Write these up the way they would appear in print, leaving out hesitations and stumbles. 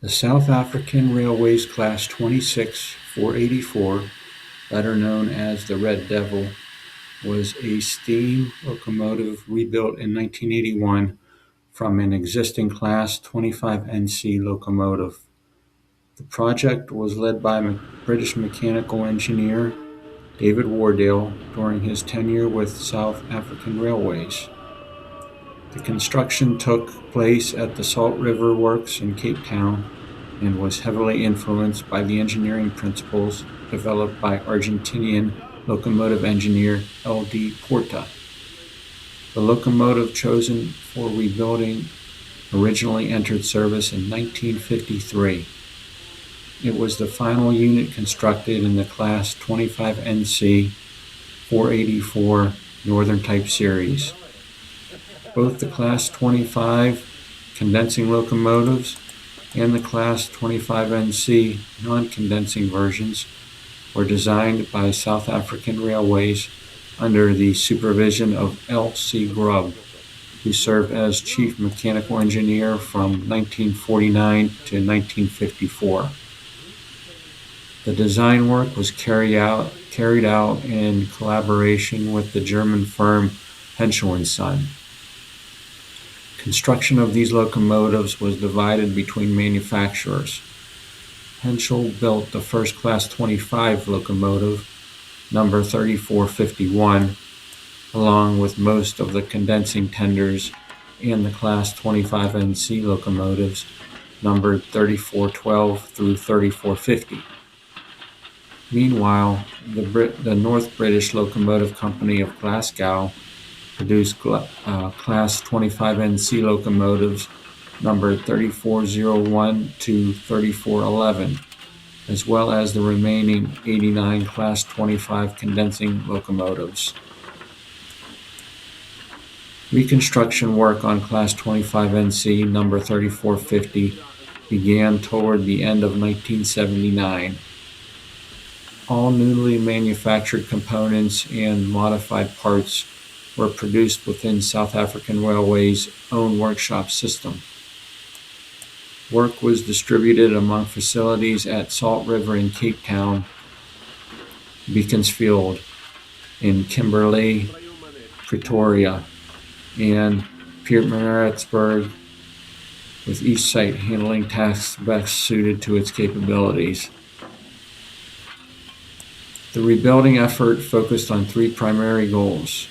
The South African Railways Class 26 484, better known as the Red Devil, was a steam locomotive rebuilt in 1981 from an existing Class 25NC locomotive. The project was led by British mechanical engineer David Wardale during his tenure with South African Railways. The construction took place at the Salt River Works in Cape Town and was heavily influenced by the engineering principles developed by Argentinian locomotive engineer L.D. Porta. The locomotive chosen for rebuilding originally entered service in 1953. It was the final unit constructed in the Class 25NC 484 Northern Type Series. Both the Class 25 condensing locomotives and the Class 25NC non-condensing versions were designed by South African Railways under the supervision of L.C. Grubb, who served as Chief Mechanical Engineer from 1949 to 1954. The design work was carried out in collaboration with the German firm Henschel & Son. Construction of these locomotives was divided between manufacturers. Henschel built the first Class 25 locomotive, number 3451, along with most of the condensing tenders and the Class 25NC locomotives, numbered 3412 through 3450. Meanwhile, the North British Locomotive Company of Glasgow produced Class 25NC locomotives numbered 3401 to 3411, as well as the remaining 89 Class 25 condensing locomotives. Reconstruction work on Class 25NC number 3450 began toward the end of 1979. All newly manufactured components and modified parts were produced within South African Railways' own workshop system. Work was distributed among facilities at Salt River in Cape Town, Beaconsfield in Kimberley, Pretoria, and Pietermaritzburg, with each site handling tasks best suited to its capabilities. The rebuilding effort focused on three primary goals.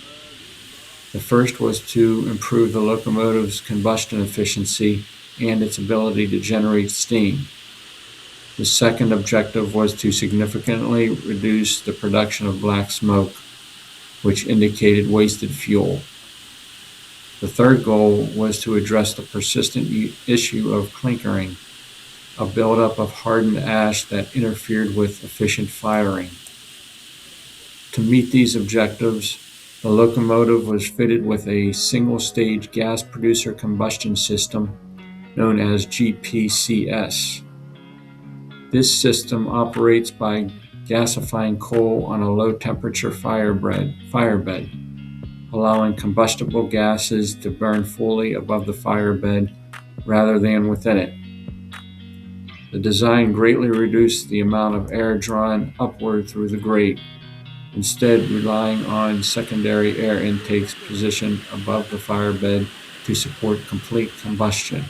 The first was to improve the locomotive's combustion efficiency and its ability to generate steam. The second objective was to significantly reduce the production of black smoke, which indicated wasted fuel. The third goal was to address the persistent issue of clinkering, a buildup of hardened ash that interfered with efficient firing. To meet these objectives, the locomotive was fitted with a single-stage gas producer combustion system known as GPCS. This system operates by gasifying coal on a low-temperature firebed, allowing combustible gases to burn fully above the firebed rather than within it. The design greatly reduced the amount of air drawn upward through the grate, instead relying on secondary air intakes positioned above the firebed to support complete combustion.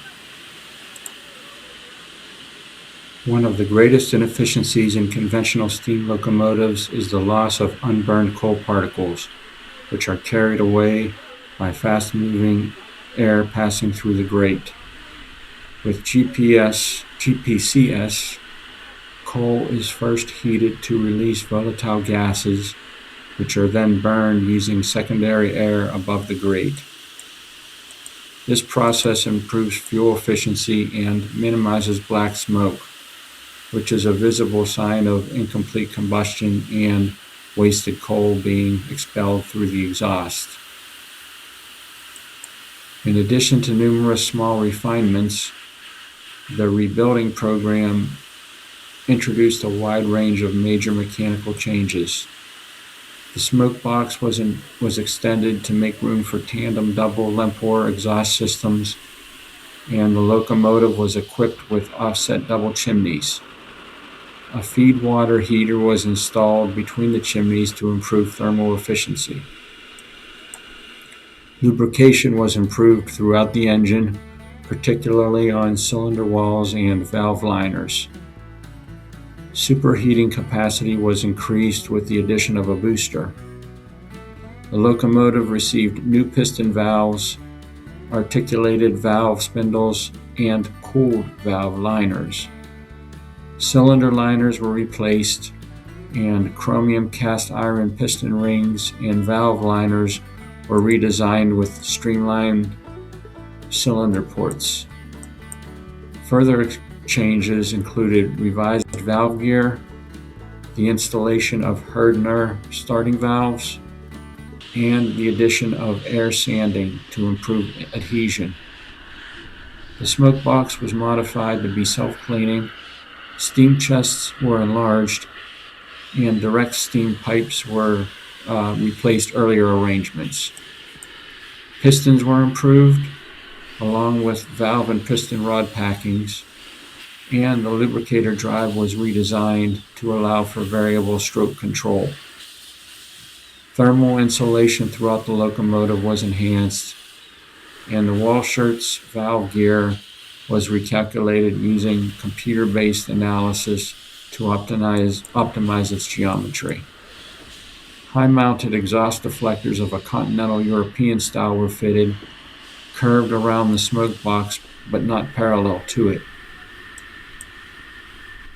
One of the greatest inefficiencies in conventional steam locomotives is the loss of unburned coal particles, which are carried away by fast-moving air passing through the grate. With GPCS, coal is first heated to release volatile gases, which are then burned using secondary air above the grate. This process improves fuel efficiency and minimizes black smoke, which is a visible sign of incomplete combustion and wasted coal being expelled through the exhaust. In addition to numerous small refinements, the rebuilding program introduced a wide range of major mechanical changes. The smoke box was extended to make room for tandem double Lempor exhaust systems. and the locomotive was equipped with offset double chimneys. A feed water heater was installed between the chimneys to improve thermal efficiency. Lubrication was improved throughout the engine, particularly on cylinder walls and valve liners. Superheating capacity was increased with the addition of a booster. The locomotive received new piston valves, articulated valve spindles, and cooled valve liners. Cylinder liners were replaced, and chromium cast iron piston rings and valve liners were redesigned with streamlined cylinder ports. Further changes included revised valve gear, the installation of Herdner starting valves, and the addition of air sanding to improve adhesion. The smoke box was modified to be self-cleaning, steam chests were enlarged, and direct steam pipes were replaced earlier arrangements. Pistons were improved, along with valve and piston rod packings, and the lubricator drive was redesigned to allow for variable stroke control. Thermal insulation throughout the locomotive was enhanced, and the wall shirt's valve gear was recalculated using computer-based analysis to optimize its geometry. High-mounted exhaust deflectors of a continental European style were fitted, curved around the smoke box but not parallel to it.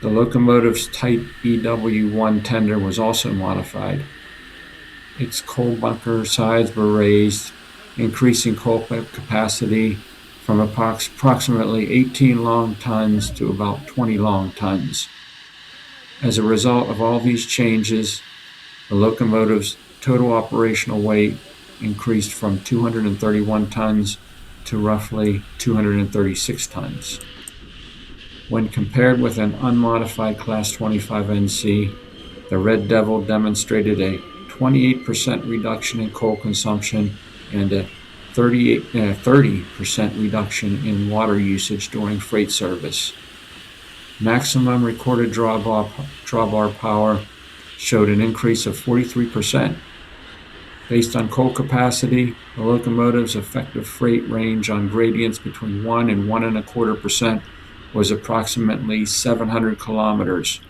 The locomotive's Type EW1 tender was also modified. Its coal bunker sides were raised, increasing coal capacity from approximately 18 long tons to about 20 long tons. As a result of all these changes, the locomotive's total operational weight increased from 231 tons to roughly 236 tons. When compared with an unmodified Class 25 NC, the Red Devil demonstrated a 28% reduction in coal consumption and a 30% reduction in water usage during freight service. Maximum recorded drawbar power showed an increase of 43%. Based on coal capacity, the locomotive's effective freight range on gradients between 1 and 1.25% was approximately 700 kilometers,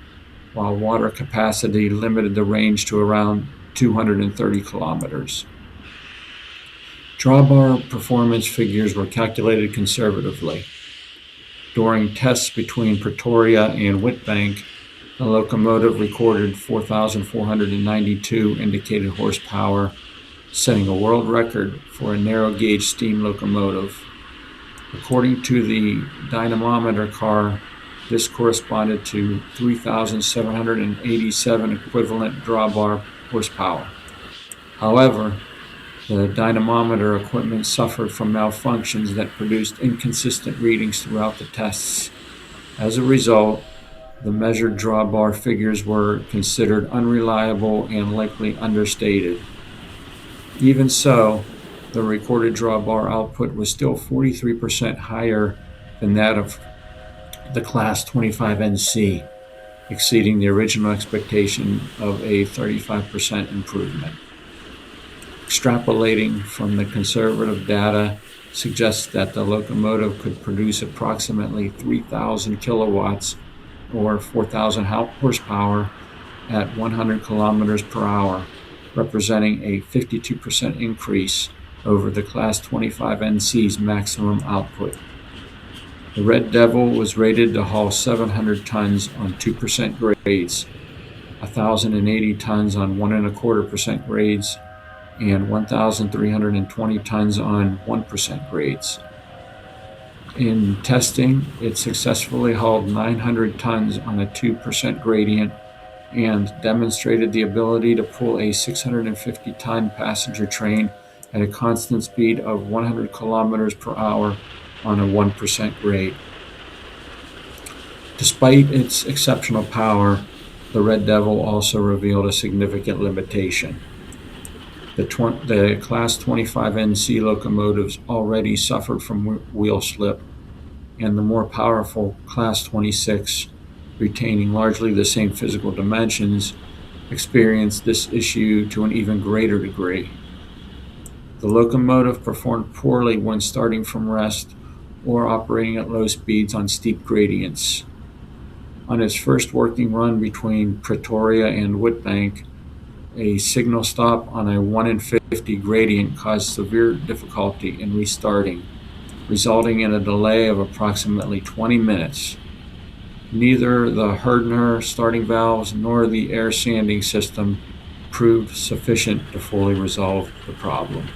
while water capacity limited the range to around 230 kilometers. Drawbar performance figures were calculated conservatively. During tests between Pretoria and Witbank, the locomotive recorded 4,492 indicated horsepower, setting a world record for a narrow-gauge steam locomotive. According to the dynamometer car, this corresponded to 3,787 equivalent drawbar horsepower. However, the dynamometer equipment suffered from malfunctions that produced inconsistent readings throughout the tests. As a result, the measured drawbar figures were considered unreliable and likely understated. Even so, the recorded drawbar output was still 43% higher than that of the Class 25 NC, exceeding the original expectation of a 35% improvement. Extrapolating from the conservative data suggests that the locomotive could produce approximately 3,000 kilowatts or 4,000 horsepower at 100 kilometers per hour, representing a 52% increase over the Class 25 NC's maximum output. The Red Devil was rated to haul 700 tons on 2% grades, 1,080 tons on 1.25% grades, and 1,320 tons on 1% grades. In testing, it successfully hauled 900 tons on a 2% gradient and demonstrated the ability to pull a 650-ton passenger train at a constant speed of 100 kilometers per hour on a 1% grade. Despite its exceptional power, the Red Devil also revealed a significant limitation. The Class 25 NC locomotives already suffered from wheel slip and the more powerful Class 26, retaining largely the same physical dimensions, experienced this issue to an even greater degree. The locomotive performed poorly when starting from rest or operating at low speeds on steep gradients. On its first working run between Pretoria and Woodbank, a signal stop on a 1 in 50 gradient caused severe difficulty in restarting, resulting in a delay of approximately 20 minutes. Neither the Herdner starting valves nor the air sanding system proved sufficient to fully resolve the problem.